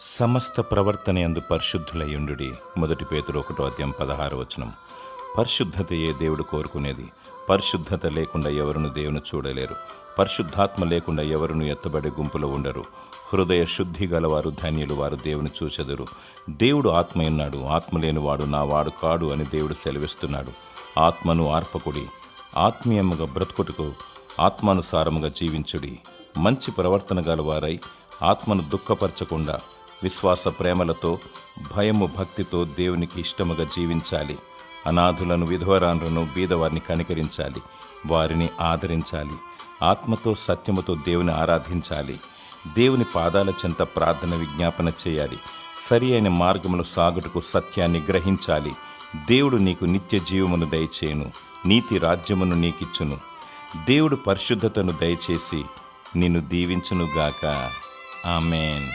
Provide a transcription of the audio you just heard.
సమస్త ప్రవర్తన యందు పరిశుద్ధులయ్యుండుడి. 1 పేతురు 1:16. పరిశుద్ధతయే దేవుడు కోరుకునేది. పరిశుద్ధత లేకుండా ఎవరును దేవుని చూడలేరు. పరిశుద్ధాత్మ లేకుండా ఎవరును ఎత్తబడే గుంపులో ఉండరు. హృదయ శుద్ధి గలవారు ధన్యులు, వారు దేవుని చూచెదరు. దేవుడు ఆత్మయున్నాడు, ఆత్మ లేనివాడు నా వాడు కాడు అని దేవుడు సెలవిస్తున్నాడు. ఆత్మను ఆర్పకుడి, ఆత్మీయముగా బ్రతుకుటకు ఆత్మానుసారముగా జీవించుడి. మంచి ప్రవర్తన గలవారై ఆత్మను దుఃఖపరచకుండా విశ్వాస ప్రేమలతో భయము భక్తితో దేవునికి ఇష్టముగా జీవించాలి. అనాథులను, విధవరాన్లను, బీదవారిని కనికరించాలి, వారిని ఆదరించాలి. ఆత్మతో సత్యముతో దేవుని ఆరాధించాలి. దేవుని పాదాల చెంత ప్రార్థన విజ్ఞాపన చేయాలి. సరి అయిన మార్గములు సాగుటకు సత్యాన్ని గ్రహించాలి. దేవుడు నీకు నిత్య జీవమును దయచేయును, నీతి రాజ్యమును నీకిచ్చును. దేవుడు పరిశుద్ధతను దయచేసి నిన్ను దీవించునుగాక. ఆమేన్.